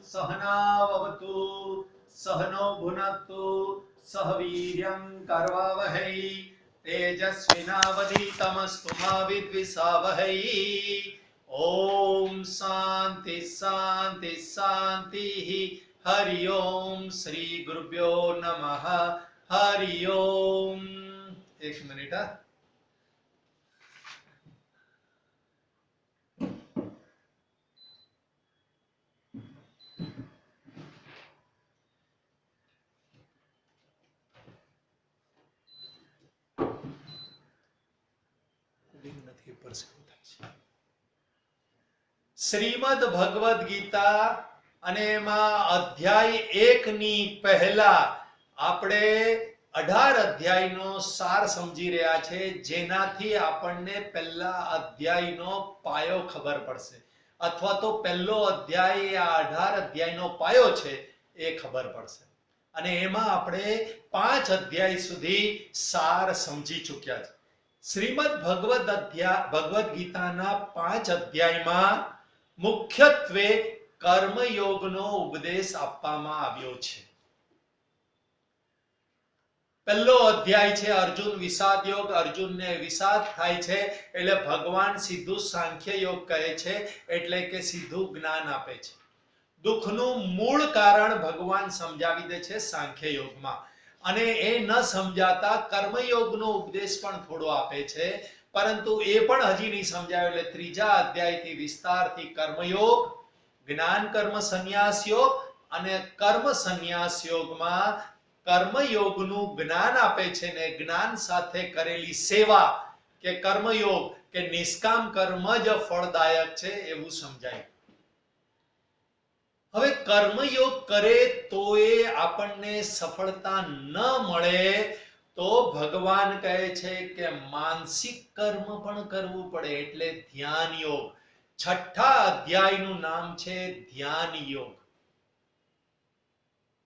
सहनाववतु सहनो भुनक्तु सह वीर्यं करवावहै तेजस्विनावधीतमस्तु मा विद्विषावहै। ओम शांति शांति शांति। हरि ओम श्री गुरुभ्यो नमः। हरि ओम। एक मिनिट। શ્રીમદ ભગવદ ગીતા અને એમાં અધ્યાય 1 ની પહેલા આપણે 18 અધ્યાયનો સાર સમજી રહ્યા છે, જેનાથી આપણને પહેલા અધ્યાયનો પાયો ખબર પડશે, અથવા તો પહેલો અધ્યાય આ 18 અધ્યાયનો પાયો છે એ ખબર પડશે। અને એમાં આપણે 5 અધ્યાય સુધી સાર સમજી ચૂક્યા છે। શ્રીમદ ભગવદ ગીતાના 5 અધ્યાયમાં મુખ્યત્વે કર્મયોગનો ઉપદેશ આપવામાં આવ્યો છે। પહેલો અધ્યાય છે અર્જુન વિષાદ યોગ। અર્જુનને વિષાદ થાય છે એટલે ભગવાન સીધું સાંખ્ય યોગ કહે છે, એટલે કે સીધું જ્ઞાન આપે છે। દુઃખનું મૂળ કારણ ભગવાન સમજાવી દે છે સાંખ્ય યોગમાં, અને એ ન સમજાતા કર્મયોગનો ઉપદેશ પણ થોડો આપે છે, પરંતુ એ પણ હજી નહીં સમજાયો। એટલે ત્રીજા અધ્યાયથી વિસ્તારથી કર્મયોગ, જ્ઞાન કર્મ સંન્યાસ યોગ અને કર્મ સંન્યાસ યોગમાં કર્મયોગનું જ્ઞાન આપે છે ને જ્ઞાન સાથે કરેલી સેવા કે કર્મયોગ કે નિષ્કામ કર્મ જ ફળદાયક છે એવું સમજાય। હવે કર્મયોગ કરે તો એ આપણને સફળતા ન મળે તો ભગવાન કહે છે કે માનસિક કર્મ પણ કરવું પડે, એટલે ધ્યાન યોગ। છઠ્ઠા અધ્યાયનું નામ છે ધ્યાન યોગ।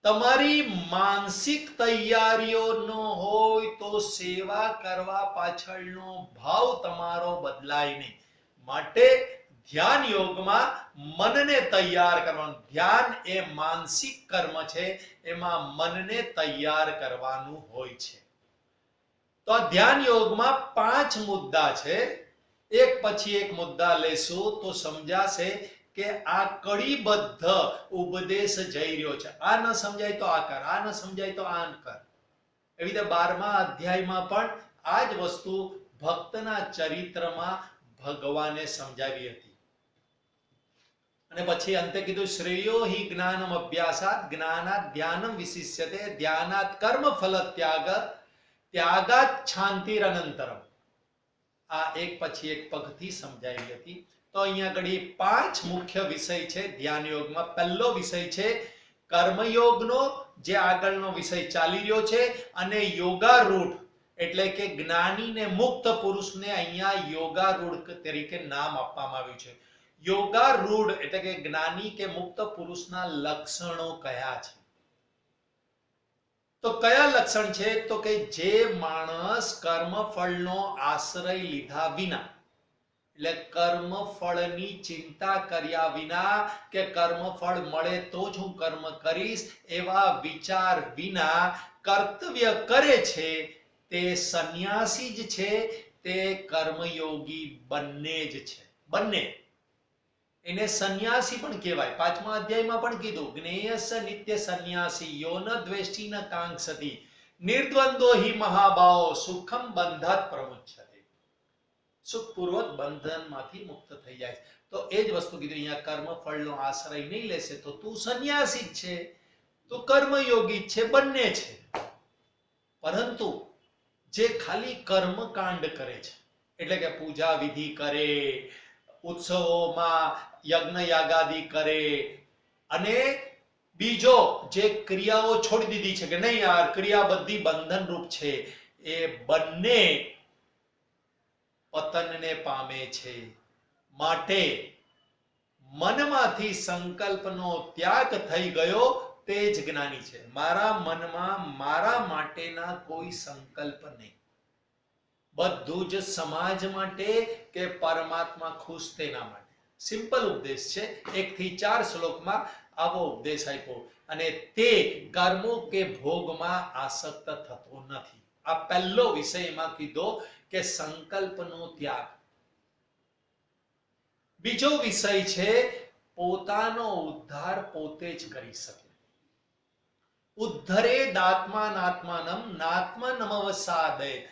તમારી માનસિક તૈયારીઓ ન હોય તો સેવા કરવા પાછળનો ભાવ તમારો બદલાય નહીં, માટે ધ્યાન યોગમાં મનને તૈયાર કરવાનું। ધ્યાન એ માનસિક કર્મ છે, એમાં મનને તૈયાર કરવાનું હોય છે। તો આ ધ્યાન યોગમાં 5 મુદ્દા છે, એક પછી એક મુદ્દા લેશું તો સમજાશે કે આ કડીબદ્ધ ઉપદેશ જઈ રહ્યો છે। આ ન સમજાય તો આ કર, આ ન સમજાય તો આ કર। એવી રીતે 12મા અધ્યાયમાં પણ આ જ વસ્તુ ભક્તના ચરિત્રમાં ભગવાને સમજાવી હતી। અને પછી અંતે કીધું શ્રેયો હિ જ્ઞાનમ અભ્યાસાત જ્ઞાનાત ધ્યાનમ વિશિષ્યતે ધ્યાનાત કર્મ ફલ ત્યાગ ત્યાગાત શાંતિરનંતરમ। આ એક પછી એક પગથી સમજાવી હતી। તો અહીંયા આગળ 5 મુખ્ય વિષય છે ધ્યાન યોગમાં। પહેલો વિષય છે કર્મયોગનો, જે આગળનો વિષય ચાલી રહ્યો છે, અને યોગારૂઢ એટલે કે જ્ઞાની ને મુક્ત પુરુષને અહીંયા યોગારૂઢ તરીકે નામ આપવામાં આવ્યું છે। યોગારૂઢ એટલે કે જ્ઞાની કે મુક્ત પુરુષના લક્ષણો કયા છે? તો કયા લક્ષણ છે? તો કે જે માણસ કર્મફળનો આશ્રય લીધા વિના, એટલે કર્મફળની ચિંતા કર્યા વિના કે કર્મફળ મળે તો જ હું કર્મ કરીશ એવા વિચાર વિના કર્તવ્ય કરે છે તે સંન્યાસી જ છે, તે કર્મયોગી બંને જ છે। બંને એને સંન્યાસી પણ કહેવાય। 5મા અધ્યાયમાં પણ કીધું જ્ઞેયસ્ય નિત્ય સંન્યાસી યો ન દ્વેષ્ટિ ન કાંક્ષતિ નિર્દ્વંદ્વો હિ મહાબાહો સુખમ બંધાત પ્રમુચ્યતે। સુખપૂર્વક બંધનમાંથી મુક્ત થઈ જાય। તો એ જ વસ્તુ કીધું અહીંયા, કર્મફળનો આશ્રય નહીં લેશે તો તું સંન્યાસી જ છે, તું કર્મયોગી છે, બંને છે। પરંતુ જે ખાલી કર્મકાંડ કરે છે, એટલે કે પૂજા વિધિ કરે, ઉત્સવોમાં યજ્ઞ યાગાદિ કરે, અને બીજો જે ક્રિયાઓ છોડી દીધી છે કે નહીં યાર ક્રિયા બધી બંધન રૂપ છે, એ બંને પતનને પામે છે। માટે મનમાંથી સંકલ્પનો ત્યાગ થઈ ગયો તે જ જ્ઞાની છે। મારા મનમાં મારા માટેના કોઈ સંકલ્પ નહીં, બધું જ સમાજ માટે કે પરમાત્મા ખુશ તેના માટે। સિમ્પલ ઉપદેશ છે. 1 થી 4 શ્લોકમાં આવો ઉપદેશ આપ્યો અને તે કર્મો કે ભોગમાં આસક્ત થતો નથી. આ પહેલો વિષય એમાં કીધો કે સંકલ્પનો ત્યાગ. બીજો વિષય છે પોતાનો ઉદ્ધાર પોતે જ કરી શકે. ઉદ્ધરે દાત્માનાત્માનમ નાત્મનમવસાદય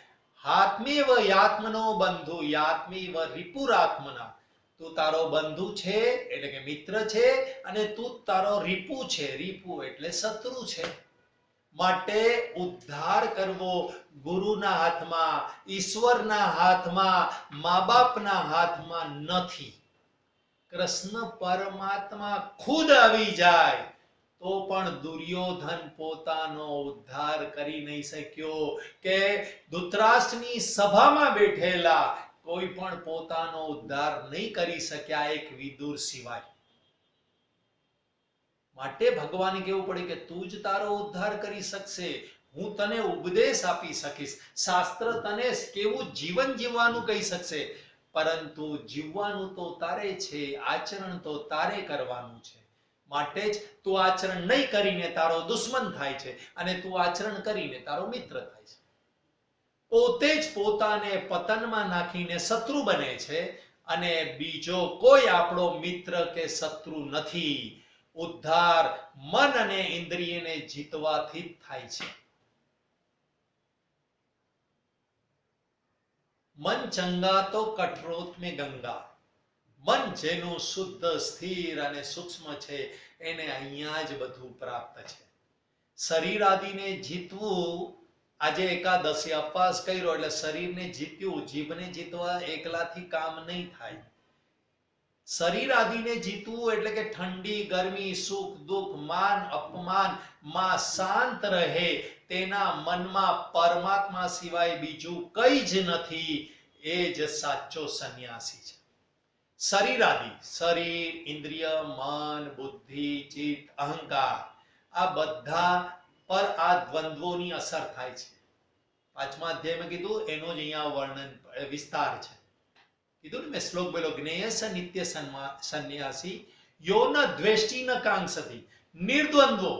આત્મેવ યાત્મનો બંધુ યાત્મેવ રિપુરાત્મના. તું તારો બંધુ છે એટલે કે મિત્ર છે અને તું તારો રિપુ છે. રિપુ એટલે શત્રુ છે. માટે ઉદ્ધાર કરવો ગુરુના હાથમાં, ઈશ્વરના હાથમાં, મા બાપના હાથમાં નથી. કૃષ્ણ પરમાત્મા ખુદ આવી જાય તો પણ દુર્યોધન પોતાનો ઉદ્ધાર કરી નહીં શક્યો. કે ધૃતરાષ્ટ્રની સભામાં બેઠેલા કોઈ પણ પોતાનો ઉદ્ધાર નહીં કરી શક્યા એક વિદુર સિવાય. માટે ભગવાન કહેવું પડે કે તું જ તારો ઉદ્ધાર કરી શકશે. હું તને ઉપદેશ આપી શકીશ, શાસ્ત્ર તને કેવું જીવન જીવવાનું કહી શકશે, પરંતુ જીવવાનું તો તારે છે, આચરણ તો તારે કરવાનું છે. માટે જ તું આચરણ નહીં કરીને તારો દુશ્મન થાય છે અને તું આચરણ કરીને તારો મિત્ર થાય છે. પોતે જ પોતાને પતનમાં નાખીને શત્રુ બને છે અને બીજો કોઈ આપણો મિત્ર કે શત્રુ નથી. ઉદ્ધાર મન અને ઇન્દ્રિયને જીતવાથી જ થાય છે. મન ચંગા તો કઠોત મેં ગંગા. મન જેનું શુદ્ધ, સ્થિર અને સૂક્ષ્મ છે એને અહીંયા જ બધું પ્રાપ્ત છે. શરીર આદિને જીતવું, આજે એકાદશી અપવાસ કર્યો એટલે શરીરને જીત્યું. જીભને જીતવા એકલાથી કામ નહીં થાય. શરીર આદિને જીતવું એટલે કે ઠંડી, ગરમી, સુખ, દુઃખ, માન, અપમાન માં શાંત રહે, તેના મનમાં પરમાત્મા સિવાય બીજું કંઈ જ નથી. એ જ સાચો સંન્યાસી છે. શરીર આદિ, શરીર, ઇન્દ્રિય, મન, બુદ્ધિ, ચિત્ત, અહંકાર, આ બધા પર આ દ્વંદ્વોની અસર થાય છે. 5મા અધ્યાયમાં કીધું એનો જ અહીંયા વર્ણન વિસ્તાર છે. કીધું ને મેં શ્લોક બોલો, જ્ઞેયસ નિત્ય સંન્યાસી યો ન દ્વેષ્ટિ ન કાંક્ષતિ નિર્દ્વંદ્વો,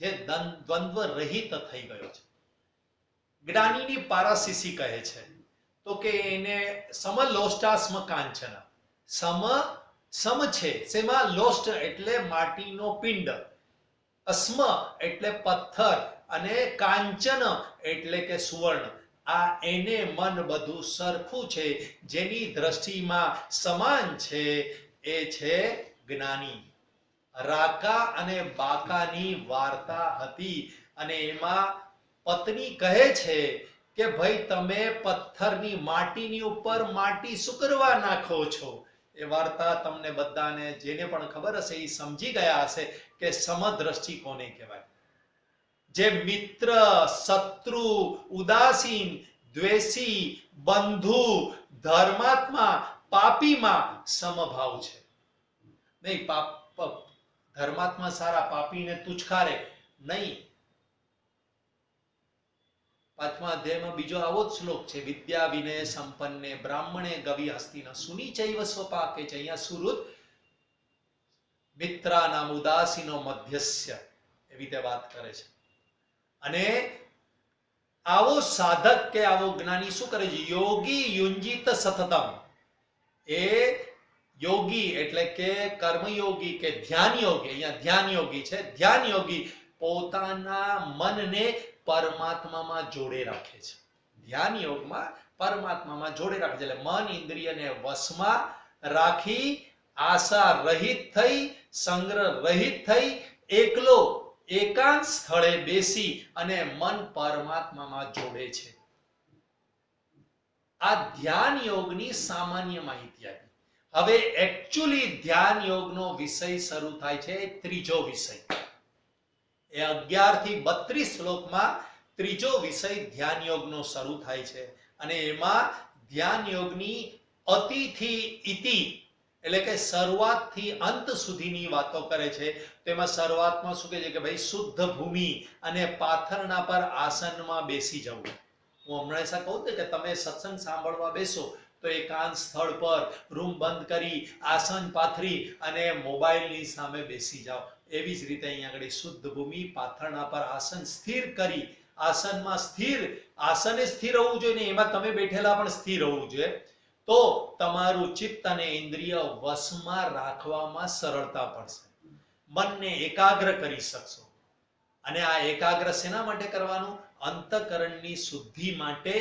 જે દ્વંદ્વ રહિત થઈ ગયો છે. જ્ઞાનીની પારાશીસી કહે છે તો કે એને સમલોષ્ટાસ્મ કાંચન. સમ છે શેમાં? લોષ્ટ એટલે માટીનો પિંડ, અસ્મ એટલે પથ્થર અને કાંચન એટલે કે સુવર્ણ. આ એને મન બધું સરખું છે, જેની દ્રષ્ટિમાં સમાન છે એ છે જ્ઞાની. રાકા અને બાકાની વાર્તા હતી અને એમાં પત્ની કહે છે કે ભાઈ તમે પથ્થરની માટીની ઉપર માટી શું કરવા નાખો છો? એ વાર્તા તમને બધાને જેને પણ ખબર હશે એ સમજી ગયા હશે કે સમદ્રષ્ટિ કોને કહેવાય. જે મિત્ર, શત્રુ, ઉદાસીન, દ્વેષી, બંધુ, ધર્માત્મા, પાપીમાં સમભાવ છે. નહીં ધર્માત્મા સારા, પાપીને તુચ્છારે નહીં. 5મા અધ્યાયમાં બીજો આવો જ શ્લોક છે, વિદ્યા વિનય સંપન્ને બ્રાહ્મણે ગવિ હસ્તિન સુની ચૈવ સ્વપાકે છે. અહીંયા સુરુત મિત્રાનામ ઉદાસીનો મધ્યસ્ય એવી રીતે વાત કરે છે. અને આવો સાધક કે આવો જ્ઞાની શું કરે છે? યોગી યુંજીત સતતમ. એ યોગી એટલે કે કર્મયોગી કે ધ્યાન યોગી, અહીંયા ધ્યાન યોગી છે. ધ્યાન યોગી પોતાના મનને પરમાત્મામાં જોડે રાખે છે. ધ્યાન યોગમાં પરમાત્મામાં જોડે રાખે છે. એટલે મન ઇન્દ્રિયને વશમાં રાખી, આશા રહિત થઈ, સંગ્રહ રહિત થઈ, એકલો એકાંત સ્થળે બેસી અને મન પરમાત્મામાં જોડે છે. આ ધ્યાન યોગની સામાન્ય માહિતી આપી. હવે એકચ્યુઅલી ધ્યાન યોગનો વિષય શરૂ થાય છે, ત્રીજો વિષય. એ 11 થી 32 શ્લોકમાં ત્રીજો વિષય ધ્યાન યોગનો શરૂ થાય છે અને એમાં ધ્યાન યોગની અતિથી ઇતિ એટલે કે શરૂઆતથી અંત સુધીની વાતો કરે છે. તેમાં શરૂઆતમાં શું કહે છે કે ભાઈ શુદ્ધ ભૂમિ અને પાથરના પર આસનમાં બેસી જવું. હું હમણાં કહું કે તમે સત્સંગ સાંભળવા બેસો તો તો એકાંત સ્થળ પર રૂમ બંધ કરી આસન પાથરી અને મોબાઈલની સામે બેસી જાઓ. એવી જ રીતે અહીંયા આગળ શુદ્ધ ભૂમિ પાથરણા પર આસન સ્થિર કરી, આસનમાં સ્થિર, આસને સ્થિર હોવું જોઈએ ને એમાં તમે બેઠેલા પણ સ્થિર હોવું જોઈએ. તો તમારું ચિત્ત અને ઇન્દ્રિય વશમાં રાખવામાં સરળતા પડશે, મનને એકાગ્ર કરી શકશો. અને આ એકાગ્ર શેના માટે કરવાનું? અંતઃકરણની શુદ્ધિ માટે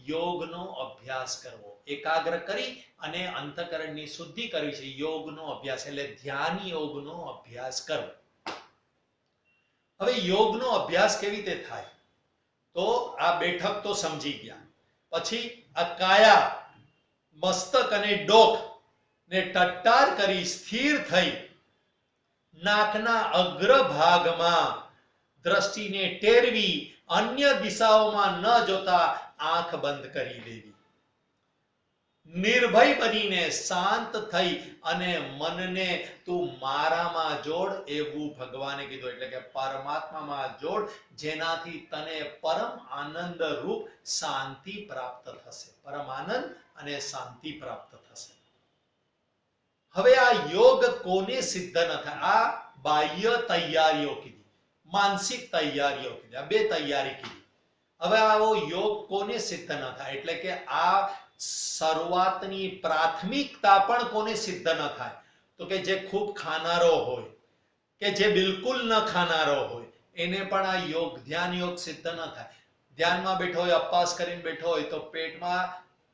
યોગનો અભ્યાસ કરવો. એકાગ્ર કરી અને અંતઃકરણની શુદ્ધિ કરવી છે, યોગનો અભ્યાસ એટલે ધ્યાન યોગનો અભ્યાસ કરવો. હવે યોગનો અભ્યાસ કેવી રીતે થાય? તો આ બેઠક તો સમજી ગયા. પછી આ કાયા, મસ્તક અને ડોક ને ટટ્ટાર કરી સ્થિર થઈ નાકના અગ્રભાગમાં દ્રષ્ટિને ટેરવી, અન્ય દિશાઓમાં ન જોતા આંખ બંધ કરી દેવી. નિર્ભય બનીને શાંત થઈ અને મનને તું મારામાં જોડ એવું ભગવાને કીધું. એટલે કે પરમાત્મામાં જોડ, જેનાથી તને પરમ આનંદ રૂપ શાંતિ પ્રાપ્ત થશે. પરમ આનંદ અને શાંતિ પ્રાપ્ત થશે. હવે આ યોગ કોને સિદ્ધ ન થાય? આ બાહ્ય તૈયારીઓ કીધી, માનસિક તૈયારીઓ કીધી, આ બે તૈયારી કીધી. હવે આવો યોગ કોને સિદ્ધ ન થાય? એટલે કે આ શરૂઆતની પ્રાથમિકતા પણ કોને સિદ્ધ ન થાય? તો કે જે ખૂબ ખાનારો હોય કે જે બિલકુલ ન ખાનારો હોય એને પણ આ યોગ, ધ્યાન યોગ સિદ્ધ ન થાય. ધ્યાનમાં બેઠો હોય, અપવાસ કરીને બેઠો હોય તો પેટમાં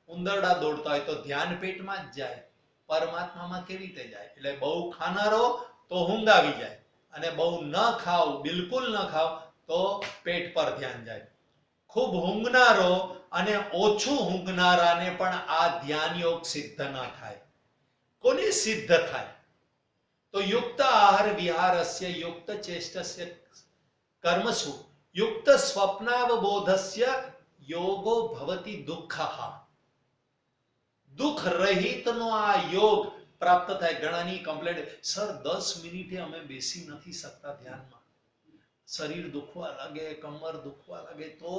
ઉંદરડા દોડતા હોય તો ધ્યાન પેટમાં જ જાય, પરમાત્મામાં કેવી રીતે જાય? એટલે બહુ ખાનારો તો ઊંઘ આવી જાય, અને બહુ ન ખાવ, બિલકુલ ન ખાવ તો પેટ પર ધ્યાન જાય. ખૂબ ઊંઘનારો અને ઓછું ઊંઘનારાને પણ આ ધ્યાન યોગ સિદ્ધ ન થાય. કોને સિદ્ધ થાય? તો યુક્ત આહાર વિહારસ્ય યુક્ત ચેષ્ટસ્ય કર્મસુ યુક્ત સ્વપ્નાવબોધસ્ય યોગો ભવતિ દુઃખઃ. દુઃખ રહિતનો આ યોગ પ્રાપ્ત થાય. ઘણાની કમ્પ્લેન્ટ, સર 10 મિનિટે અમે બેસી નથી શકતા ધ્યાનમાં, શરીર દુખવા લાગે, કમર દુખવા લાગે. તો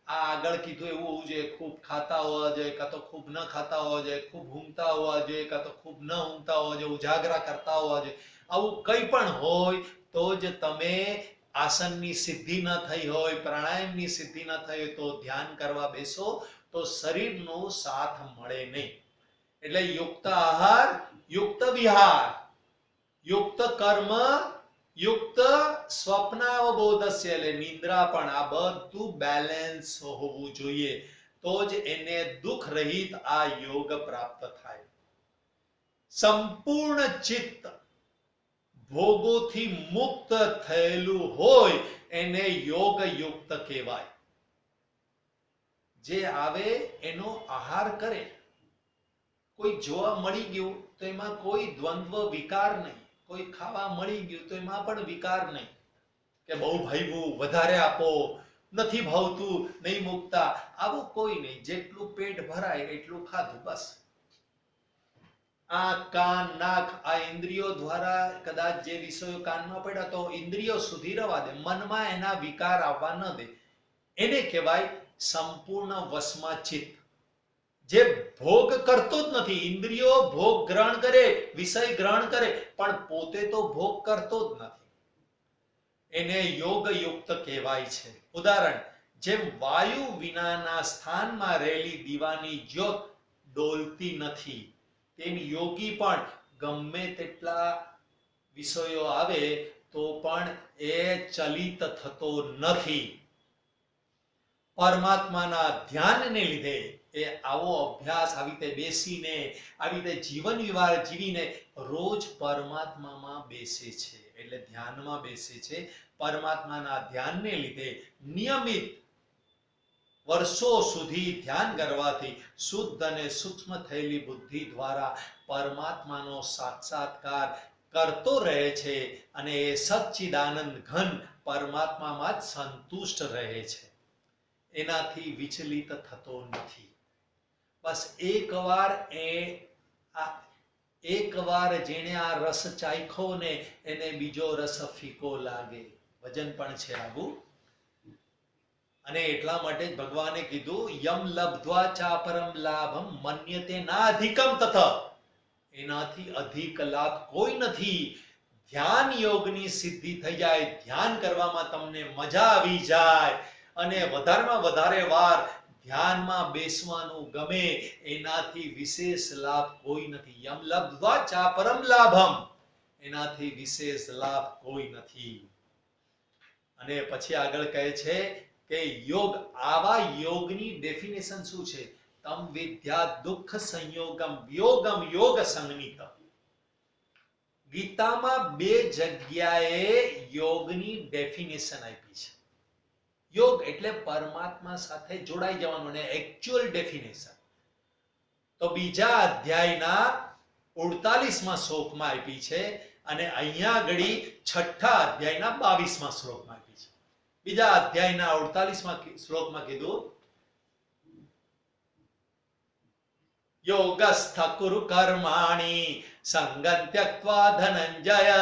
આ આગળ કીધું એવું હોવું જોઈએ, ખૂબ ખાતા હોવા જોઈએ, કાં તો ખૂબ ન ખાતા હોવા જોઈએ, ખૂબ ઊંઘતા હોવા જોઈએ, કાં તો ખૂબ ન ઊંઘતા હોવા જોઈએ, ઉજાગરા કરતા હોવા જોઈએ. આવું કંઈ પણ હોય તો જ તમે આસનની સિદ્ધિ ન થઈ હોય, પ્રાણાયામની સિદ્ધિ ન થઈ હોય તો ધ્યાન કરવા બેસો તો શરીરનો સાથ મળે નહીં. એટલે યુક્ત આહાર, યુક્ત વિહાર, યુક્ત કર્મ, યુક્ત સ્વપ્નાવબોધસ્ય એટલે નિદ્રા પણ, આ બધું બેલેન્સ હોવું જોઈએ. તો જ એને દુઃખ રહિત આ યોગ પ્રાપ્ત થાય. સંપૂર્ણ ચિત્ત ભોગોથી મુક્ત થયેલું હોય એને યોગ યુક્ત કહેવાય. જે આવે એનો આહાર કરે. કોઈ જોવા મળી ગયું તો એમાં કોઈ દ્વંદ્વ વિકાર નહીં, કોઈ ખાવા મળી ગયું તો એમાં પણ વિકાર નહીં કે બહુ ભાઈવું, વધારે આપો, નથી ભાવતું, નહીં મૂકતા, આવું કોઈ નહીં. જેટલું પેટ ભરાય એટલું ખાધું, બસ. આ કાન, નાક, આ ઇન્દ્રિયો દ્વારા કદાચ જે વિષયો કાનમાં પડ્યા તો ઇન્દ્રિયો સુધી રવા દે, મનમાં એના વિકાર આવવા ન દે. એને કહેવાય સંપૂર્ણ વશમાં ચિત્ત. જે ભોગ કરતો જ નથી. ઇન્દ્રિયો ભોગ ગ્રહણ કરે, વિષય ગ્રહણ કરે, પણ પોતે તો ભોગ કરતો જ નથી. એને યોગ યુક્ત કહેવાય છે. ઉદાહરણ, જેમ વાયુ વિનાના સ્થાનમાં રહેલી દીવાની જ્યોત ડોલતી નથી, તેમ યોગી પણ ગમે તેટલા વિષયો આવે તો પણ એ ચલિત થતો નથી. પરમાત્માના ધ્યાનને લીધે એ આવો અભ્યાસ, આવી રીતે બેસીને, આવી રીતે જીવન વ્યવહાર જીવીને રોજ પરમાત્મામાં બેસે છે, એટલે ધ્યાનમાં બેસે છે. પરમાત્માના ધ્યાનને લીધે નિયમિત વર્ષો સુધી ધ્યાન કરવાથી શુદ્ધ અને સૂક્ષ્મ થયેલી બુદ્ધિ દ્વારા પરમાત્માનો સાક્ષાત્કાર કરતો રહે છે અને એ સચ્ચિદાનંદ ઘન પરમાત્મામાં જ સંતુષ્ટ રહે છે, એનાથી વિચલિત થતો નથી. બસ એકવાર જેણે આ રસ ચાખ્યો ને એને બીજો રસ ફીકો લાગે. વજન પણ છે આવું. અને એટલા માટે જ ભગવાને કીધું યમ લબ્ધ્વા ચાપરમ લાભમ મન્યતે ના અધિકમ તથ, એનાથી અધિક લાભ કોઈ નથી. ધ્યાન યોગની સિદ્ધિ થઈ જાય, ધ્યાન કરવામાં તમને મજા આવી જાય અને વધારેમાં વધારે વાર ધ્યાનમાં બેસવાનું ગમે, એનાથી વિશેષ લાભ કોઈ નથી. યમ લબ્ધ્વા ચાપરમ લાભમ, એનાથી વિશેષ લાભ કોઈ નથી. અને પછી આગળ કહે છે કે યોગ, આવા યોગની ડેફિનેશન શું છે? તમ વિદ્યા દુઃખ સંયોગમ વિયોગમ યોગ સંગનિતમ. ગીતામાં 2 જગ્યાએ યોગની ડેફિનેશન આપી છે. યોગ એટલે પરમાત્મા સાથે જોડાઈ જવાનું, અને એક્ચ્યુઅલ ડેફિનેશન તો બીજા અધ્યાયના 48મા શ્લોકમાં આપી છે, અને અહીંયા આગળ છઠ્ઠા અધ્યાયના 22મા શ્લોકમાં આપી છે. બીજા અધ્યાયના 48મા શ્લોકમાં કીધું યોગસ્થ કુરુ કર્માણિ સંગં ત્યક્ત્વા ધનંજય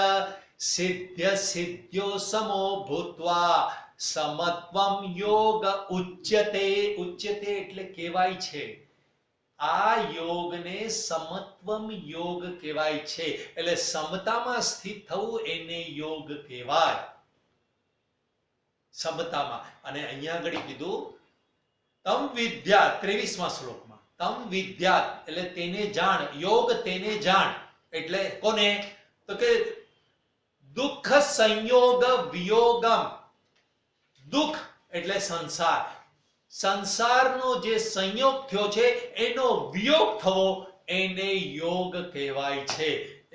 સિદ્ધ્ય સિદ્ધ્યો સમો ભૂત્વા સમત્વમ યોગ ઉચ્યતે. ઉચ્યતે એટલે કહેવાય છે. આ યોગને સમત્વમ યોગ કહેવાય છે. એટલે સમતામાં સ્થિત થવું એને યોગ કહેવાય, સમતામાં. અને અહીંયા આગળ કીધું તમ વિદ્યા 23મા શ્લોકમાં, તમ વિદ્યા એટલે તેને જાણ, યોગ તેને જાણ. એટલે કોને? તો કે દુઃખ સંયોગ વિયોગમ. દુઃખ એટલે સંસાર, સંસારનો જે સંયોગ થયો છે એનો વિયોગ થવો, એને યોગ કહેવાય છે.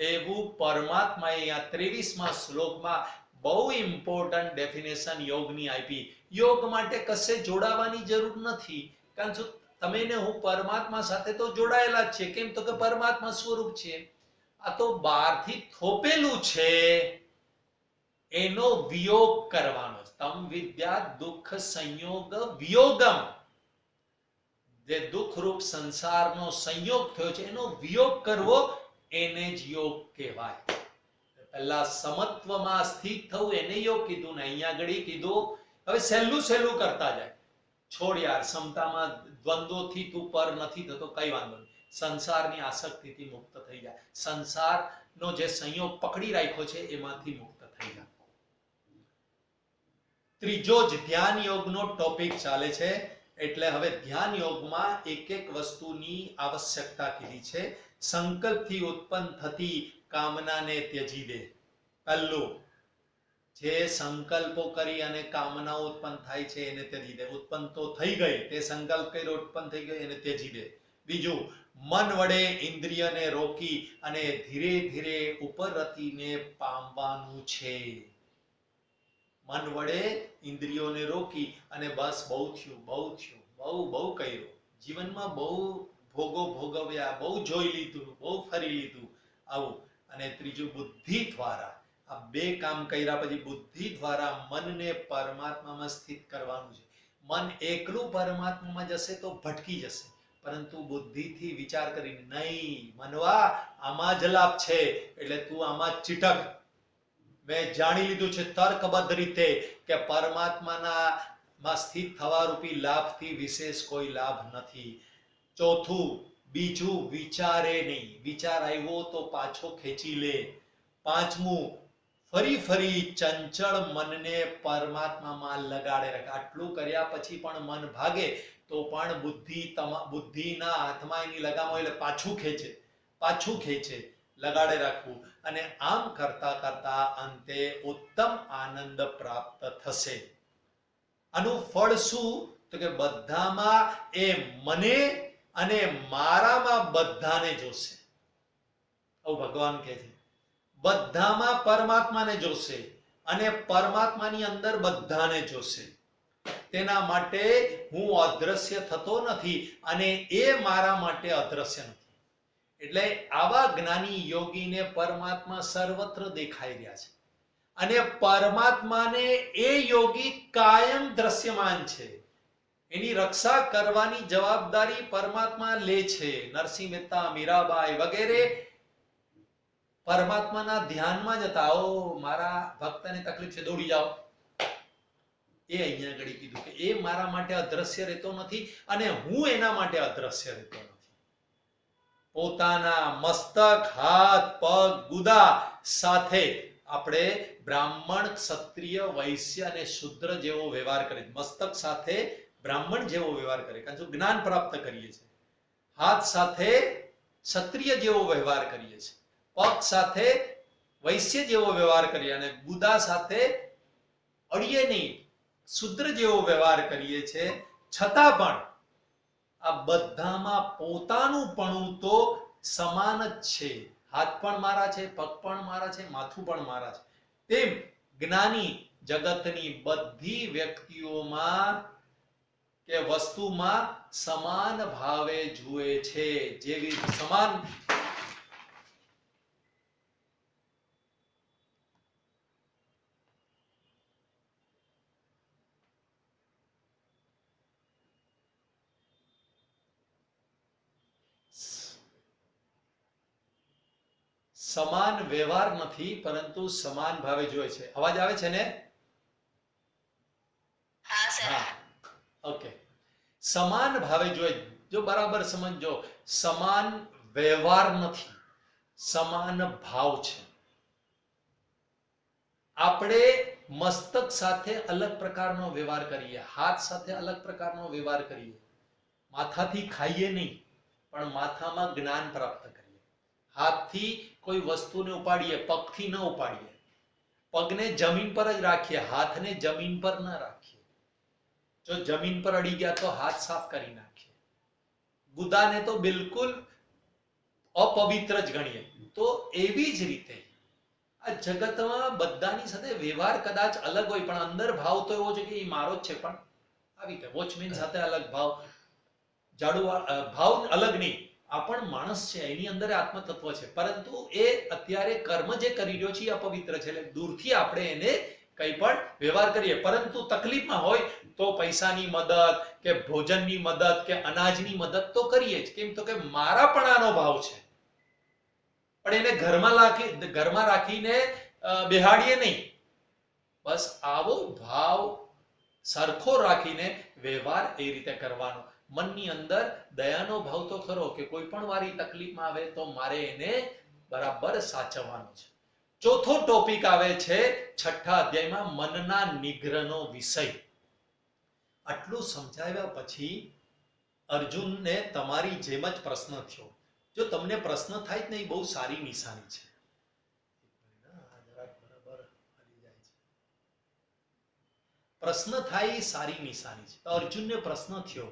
એવું પરમાત્માએ અહીંયા 23મા શ્લોકમાં બહુ ઇમ્પોર્ટન્ટ ડેફિનેશન યોગની આપી. યોગ માટે કશે જોડાવાની જરૂર નથી, કારણ કે તમે ને હું પરમાત્મા સાથે તો જોડાયેલા જ છે. કેમ? તો કે પરમાત્મા સ્વરૂપ છે. આ તો બહારથી થોપેલું છે, એનો વિયોગ કરવાનો. તમ વિદ્યા દુઃખ સંયોગ વિયોગમ. જે દુઃખરૂપ સંસારનો સંયોગ થયો છે એનો વિયોગ કરવો, એને જ યોગ કહેવાય. પહેલા સમત્વમાં સ્થિત થવું એને યોગ કીધું, ને અહીંયા આગળ કીધું હવે સહેલું સહેલું કરતા જાય. છોડ યાર, સમતામાં દ્વંદ્વોથી તું પર નથી થતો, કઈ વાંધો નહીં. સંસારની આસક્તિથી મુક્ત થઈ જાય, સંસારનો જે સંયોગ પકડી રાખ્યો છે એમાંથી મુક્ત થઈ જાય. ત્રીજો જ ધ્યાન યોગનો ટોપિક ચાલે છે. એટલે હવે ધ્યાન યોગમાં એક એક વસ્તુની આવશ્યકતા કીધી છે. સંકલ્પથી ઉત્પન્ન થતી કામનાને ત્યજી દે. પહેલું, જે સંકલ્પો કરી અને કામનાઓ ઉત્પન્ન થાય છે એને ત્યજી દે. ઉત્પન્ન તો થઈ ગઈ, તે સંકલ્પ કર્યો, ઉત્પન્ન થઈ ગઈ, એને ત્યજી દે. બીજું, મન વડે ઇન્દ્રિયને રોકી અને ધીરે ધીરે ઉપર રતીને પામવાનું છે. મન વડે ઇન્દ્રિયોને રોકી અને બસ બહુ થયું, બહુ થયું, બહુ કર્યું, જીવનમાં બહુ ભોગો ભોગવ્યા, બહુ જોઈ લીધું, બહુ ફરી લીધું, આવું. અને ત્રીજું, બુદ્ધિ દ્વારા આ 2 કામ કર્યા પછી બુદ્ધિ દ્વારા મનને પરમાત્મામાં સ્થિત કરવાનું છે. મન એકલું પરમાત્મામાં જશે તો ભટકી જશે, પરંતુ બુદ્ધિથી વિચાર કરીને, નહીં મનવા, આમાં જ લાભ છે, એટલે તું આમાં જ ચીટક. મેં જાણી લીધું છે તર્કબદ્ધ રીતે કે પરમાત્મામાં સ્થિત થવા રૂપી લાભથી વિશેષ કોઈ લાભ નથી. ચોથું, બીજું, વિચારે નહીં. વિચાર આવ્યો તો પાછો ખેંચી લે. પાંચમું, ફરી ફરી ચંચળ મનને પરમાત્મામાં લગાડે રાખે. આટલું કર્યા પછી પણ મન ભાગે તો પણ બુદ્ધિના હાથમાં એની લગામ હોય એટલે પાછું ખેંચે, લગાડે રાખવું. અને આમ કરતા કરતા અંતે ઉત્તમ આનંદ પ્રાપ્ત થશે. આનું ફળ શું? તો કે બધામાં એ મને અને મારામાં બધાને જોશે. આવું ભગવાન કહે છે. બધામાં પરમાત્માને જોશે અને પરમાત્માની અંદર બધાને જોશે. તેના માટે હું અદ્રશ્ય થતો નથી અને એ મારા માટે અદ્રશ્ય નથી. એટલે આવા જ્ઞાની યોગીને પરમાત્મા સર્વત્ર દેખાઈ રહ્યા છે અને પરમાત્માને એ યોગી કાયમ દ્રશ્યમાન છે. એની રક્ષા કરવાની જવાબદારી પરમાત્મા લે છે. નરસિંહ મહેતા, મીરાબાઈ વગેરે પરમાત્માના ધ્યાનમાં જતા, ઓ મારા ભક્તને તકલીફ છે, દોડી જાઓ. એ અહીંયા આગળ કીધું કે એ મારા માટે અદ્રશ્ય રહેતો નથી અને હું એના માટે અદ્રશ્ય રહેતો નથી. પોતાના મસ્તક, હાથ, પગ, ગુદા સાથે આપણે બ્રાહ્મણ, ક્ષત્રિય, વૈશ્ય અને શૂદ્ર જેવો વ્યવહાર કરીએ. મસ્તક સાથે બ્રાહ્મણ જેવો વ્યવહાર કરીએ કારણ કે જ્ઞાન પ્રાપ્ત કરીએ છીએ. હાથ સાથે ક્ષત્રિય જેવો વ્યવહાર કરીએ છીએ. પગ સાથે વૈશ્ય જેવો વ્યવહાર કરીએ અને ગુદા સાથે અડીએ નહીં, શૂદ્ર જેવો વ્યવહાર કરીએ છીએ. છતાં પણ આ બધામાં પોતાનું પણું તો સમાન જ છે. હાથ પણ મારા છે, પગ પણ મારા છે, માથું પણ મારા છે. તેમ જ્ઞાની જગતની બધી વ્યક્તિઓમાં કે વસ્તુમાં સમાન ભાવે જુએ છે. જેવી સમાન સમાન વ્યવહાર નથી પરંતુ સમાન ભાવે જોઈએ છે. અવાજ આવે છે ને? હા, ઓકે. સમાન ભાવે જોઈએ. જો બરાબર સમજો, સમાન વ્યવહાર નથી, સમાન ભાવ છે. આપણે મસ્તક સાથે અલગ પ્રકારનો વ્યવહાર કરીએ, હાથ સાથે અલગ પ્રકારનો વ્યવહાર કરીએ. માથાથી ખાઈએ નહીં પણ માથામાં જ્ઞાન પ્રાપ્ત કરીએ. હાથથી કોઈ વસ્તુને ઉપાડીએ, પગથી ન ઉપાડીએ. પગને જમીન પર જ રાખીએ, હાથને જમીન પર ન રાખીએ. જો જમીન પર અડી ગયા તો હાથ સાફ કરી નાખીએ. ગુદાને તો બિલકુલ અપવિત્ર જ ગણીએ. તો એવી જ રીતે આ જગતમાં બધાની સાથે વ્યવહાર કદાચ અલગ હોય પણ અંદર ભાવ તો એવો છે કે એ મારો જ છે. પણ આવી રીતે વોચમેન સાથે અલગ ભાવ, ઝાડુ ભાવ અલગ નહીં. આ પણ માણસ છે, એની અંદર આત્મ તત્વ છે, પરંતુ એ અત્યારે કર્મ જે કરી રહ્યો છે એ અપવિત્ર છે. એટલે દૂરથી આપણે એને કંઈ પણ વ્યવહાર કરીએ, પરંતુ તકલીફમાં હોય તો પૈસાની મદદ કે ભોજનની મદદ કે અનાજની મદદ તો કરીએ જ. કેમ તો કે મારાપણાનો ભાવ છે. પણ એને ઘરમાં રાખીને બેહાડીએ નહીં. બસ આવો ભાવ સરખો રાખીને વ્યવહાર એ રીતે કરવાનો. મનની અંદર દયાનો ભાવ તો ખરો કે કોઈ પણ વારી તકલીફમાં આવે તો મારે એને બરાબર સાચવવાનો છે. ચોથો ટોપિક આવે છે 6થા અધ્યાયમાં, મનના નિગ્રહનો વિષય. આટલું સમજાવ્યા પછી અર્જુનને તમારી જેમ જ પ્રશ્ન થયો. જો તમને પ્રશ્ન થાય જ નહીં, બહુ સારી નિશાની છે. પ્રશ્ન થાય એ સારી નિશાની છે. તો અર્જુનને પ્રશ્ન થયો,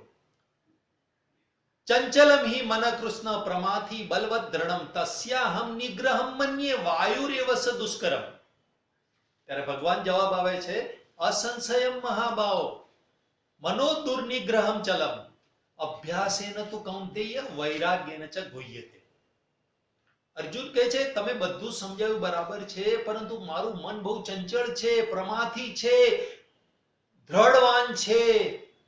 ચંચલમ હિ મન કૃષ્ણ પ્રમાથી બલવદ દ્રઢમ તસ્યાહમ નિગ્રહમ મન્યે વાયુરેવસ દુષ્કરમ. ત્યારે ભગવાન જવાબ આવે છે, અસંશયમ મહાભાવો મનો દુર્નિગ્રહમ ચલમ અભ્યાસેન તુ કૌંતેય વૈરાગ્યેન ચ ગુહ્યતે. અર્જુન કહે છે, તમે બધું સમજાવ્યું બરાબર છે, પરંતુ મારું મન બહુ ચંચળ છે, પ્રમાથી છે, દ્રઢવાન છે,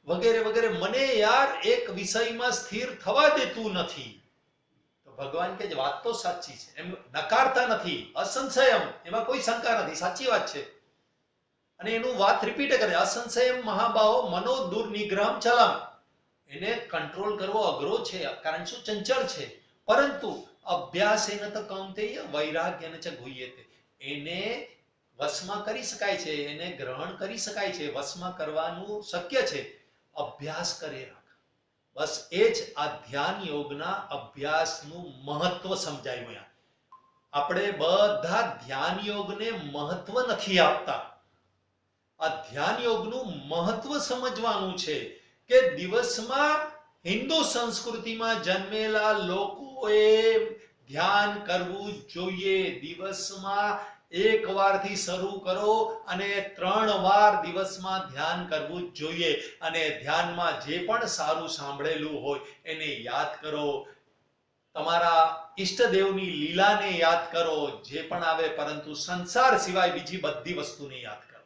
વગેરે વગેરે. મને યાર એક વિષયમાં સ્થિર થવા દેતું નથી. તો ભગવાન કહે છે, વાત તો સાચી છે, એમ નકારતા નથી. અસંશયમ, એમાં કોઈ શંકા નથી, સાચી વાત છે. અને એનું વાત રિપીટ કરે, અસંશયમ મહાબાહો મનો દુર્નિગ્રહમ ચલમ. એને કંટ્રોલ કરવો અઘરો છે, કારણ શું? ચંચળ છે. પરંતુ અભ્યાસેન ત કૌંતેય વૈરાગ્યેન ચ ગુહ્યતે. એને વશમાં કરી શકાય છે, એને ગ્રહણ કરી શકાય છે, વશમાં કરવાનું શક્ય છે. અભ્યાસ કરે રાખ. બસ એ જ આ ધ્યાન યોગના અભ્યાસનું મહત્વ સમજાયું. આપણે બધા ધ્યાન યોગને મહત્વ નથી આપતા. આ ધ્યાન યોગનું મહત્વ સમજવાનું છે કે દિવસમાં હિન્દુ સંસ્કૃતિમાં જન્મેલા લોકોએ ધ્યાન કરવું જોઈએ. દિવસમાં એક વારથી શરૂ કરો અને 3 વાર દિવસમાં ધ્યાન કરવું જોઈએ. અને ધ્યાનમાં જે પણ સારું સાંભળેલું હોય એને યાદ કરો. તમારા ઈષ્ટદેવની લીલાને યાદ કરો, જે પણ આવે, પરંતુ સંસાર સિવાય બીજી બધી વસ્તુને યાદ કરો.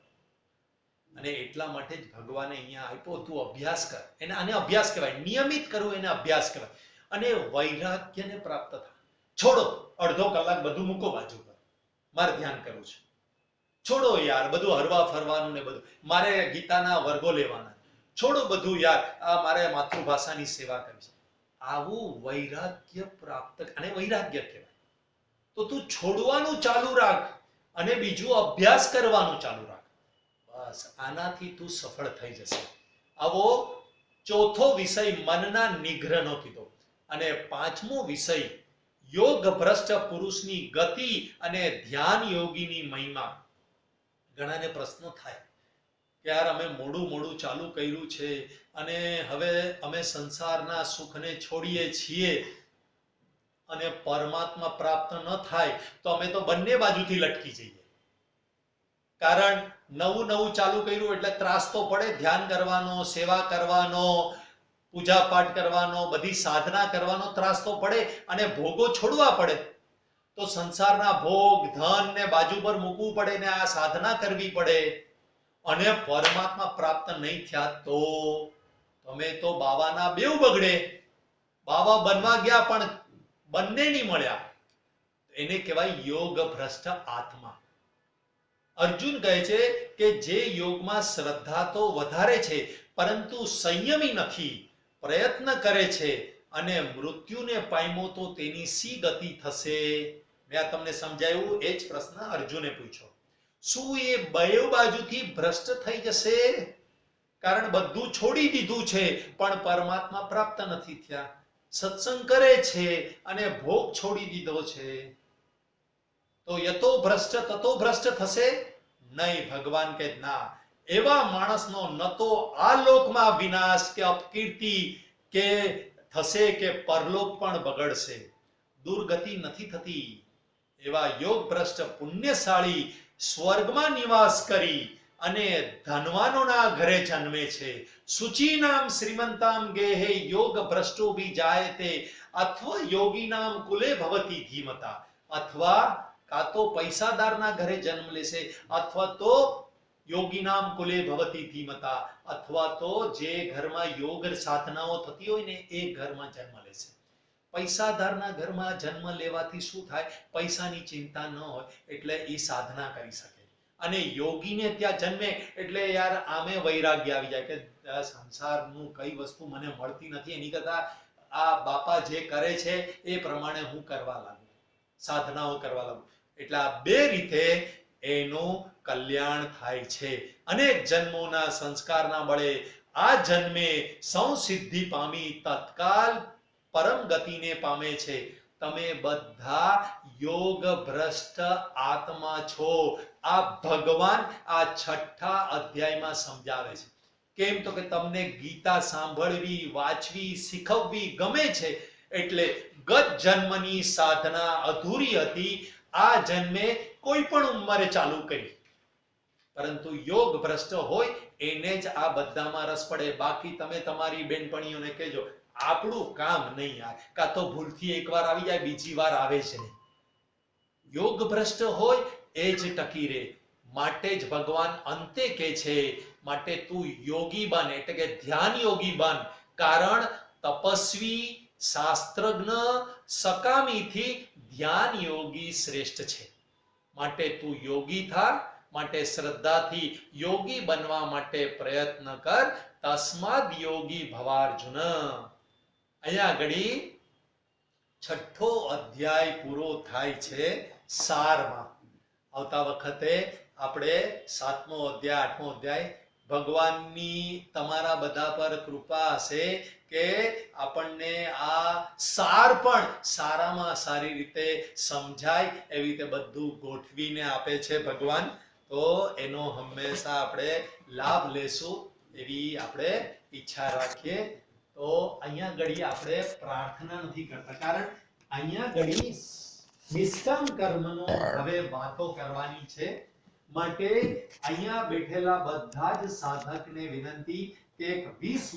અને એટલા માટે જ ભગવાને અહીંયા આપ્યો, તું અભ્યાસ કર. એને આને અભ્યાસ કહેવાય. નિયમિત કરવું એને અભ્યાસ કહેવાય. અને વૈરાગ્યને પ્રાપ્ત થાય. છોડો, અડધો કલાક બધું મૂકો બાજુ પર, મારે ધ્યાન કરવું છે. છોડો યાર બધું હરવા ફરવાનું ને બધું, મારે ગીતાના વર્ગો લેવાના, છોડો બધું યાર, આ મારે માતૃભાષાની સેવા કરવી છે. આવું વૈરાગ્ય પ્રાપ્ત, અને વૈરાગ્ય કહેવાય. તો તું છોડવાનું ચાલુ રાખ અને બીજું અભ્યાસ કરવાનું ચાલુ રાખ. બસ આનાથી તું સફળ થઈ જશે. આવો ચોથો વિષય મનના નિગ્રહનો કીધો. અને પાંચમો વિષય યોગ ભ્રષ્ટ પુરુષની ગતિ અને ધ્યાન યોગીની મહિમા. ઘણાને પ્રશ્ન થાય કે યાર અમે મોડું ચાલુ કર્યું છે અને હવે અમે સંસારના સુખને છોડીએ છીએ અને પરમાત્મા પ્રાપ્ત ન થાય તો અમે તો બંને બાજુથી લટકી જઈએ. કારણ નવું ચાલુ કર્યું એટલે ત્રાસ તો પડે, ધ્યાન કરવાનો, સેવા કરવાનો, પૂજા પાઠ કરવાનો, બધી સાધના કરવાનો ત્રાસ તો પડે અને ભોગો છોડવા પડે. તો સંસારના ભોગ ધન ને બાજુ પર મૂકવું પડે ને આ સાધના કરવી પડે અને પરમાત્મા પ્રાપ્ત નહીં થયા તો તમે તો બાવાના બેવ બગડે. બાવા બનવા ગયા પણ બંને નહીં મળ્યા. એને કહેવાય યોગ ભ્રષ્ટ આત્મા. અર્જુન કહે છે કે જે યોગમાં શ્રદ્ધા તો વધારે છે પરંતુ સંયમી નથી, પ્રયત્ન કરે છે અને મૃત્યુને પામ્યો તો તેની સી ગતિ થશે. મેં તમને સમજાવ્યું એ જ પ્રશ્ન અર્જુને પૂછ્યો. શું એ બેવ બાજુથી ભ્રષ્ટ થઈ જશે? કારણ બધું છોડી દીધું છે પણ પરમાત્મા પ્રાપ્ત નથી થયા. સત્સંગ કરે છે અને ભોગ છોડી દીધો છે તો યતો ભ્રષ્ટ તતો ભ્રષ્ટ થશે નહીં. ભગવાન કહે ના, એવા માણસનો ન તો આ લોકમાં વિનાશ કે અપકીર્તિ કે થશે કે પરલોક પણ બગડશે, દુર્ગતિ નથી થતી. એવા યોગ ભ્રષ્ટ પુણ્યશાળી સ્વર્ગમાં નિવાસ કરી અને ધનવાનોના ઘરે જન્મે છે. શુચિનામ શ્રીમંતામ ગેહે યોગ ભ્રષ્ટો ભી જાયતે અથવા યોગીનામ કુલે ભવતી ધીમતા. અથવા કા તો પૈસાદારના ઘરે જન્મ લેશે અથવા તો યોગીનામ કુલે ભવતી ધીમતા, અથવા તો જે ઘરમાં યોગ સાધનાઓ થતી હોય ને એ ઘરમાં જન્મ લેશે. પૈસાદારના ઘરમાં જન્મ લેવાથી શું થાય? પૈસાની ચિંતા ન હોય એટલે એ સાધના કરી શકે. અને યોગીને ત્યાં જન્મે એટલે યાર આમે વૈરાગ્ય આવી જાય કે સંસારનું કઈ વસ્તુ મને મળતી નથી, એની કરતા આ બાપા જે કરે છે એ પ્રમાણે હું કરવા લાગુ, સાધનાઓ કરવા લાગુ. એટલે આ બે રીતે એનું કલ્યાણ થાય છે. અનેક જન્મોના સંસ્કારના બળે આ જન્મે સંસિદ્ધિ પામી તત્કાલ પરમ ગતિને પામે છે. તમે બધા યોગ ભ્રષ્ટ આત્મા છો. આ ભગવાન આ 6થા અધ્યાયમાં સમજાવે છે. કેમ તો કે તમને ગીતા સાંભળવી, વાંચવી, શીખવવી ગમે છે એટલે ગત જન્મની સાધના અધૂરી હતી, આ જન્મે કોઈ પણ ઉંમરે ચાલુ કરી. પરંતુ યોગ ભ્રષ્ટ હોય એને જ આ બધામાં રસ પડે. બાકી તમે તમારી બેનપણીઓને કહેજો આપણું કામ નહીં યાર, કાં તો ભૂલથી એકવાર આવી જાય બીજી વાર આવે છે નહીં. યોગ ભ્રષ્ટ હોય એ જ ટકી રહે. માટે જ ભગવાન અંતે કહે છે માટે તું યોગી બન, એટલે કે ધ્યાન યોગી બન. કારણ તપસ્વી, શાસ્ત્રજ્ઞ, સકામીથી ધ્યાન યોગી શ્રેષ્ઠ છે. માટે તું યોગી થા, માટે શ્રદ્ધાથી યોગી બનવા માટે પ્રયત્ન કર. તસ્માદ યોગી ભવાર્જુન. અહીંયા ઘડી 6થો અધ્યાય પૂરો થાય છે સારમાં. આવતા વખતે આપણે 7મો અધ્યાય, 8મો અધ્યાય, ભગવાનની તમારા બધા પર કૃપા હશે કે આપણને આ સાર પણ સારામાં સારી રીતે સમજાય એવી રીતે બધું ગોઠવીને આપે છે ભગવાન. તો એનો હંમેશા આપણે લાભ લેશું એવી આપણે ઈચ્છા રાખીએ. તો અહીંયા ઘડી આપણે પ્રાર્થના નથી કરતા, કારણ અહીંયા ઘડી નિષ્કામ કર્મનો હવે વાતો કરવાની છે. માટે અહીંયા બેઠેલા બધા જ સાધકને વિનંતી કે 20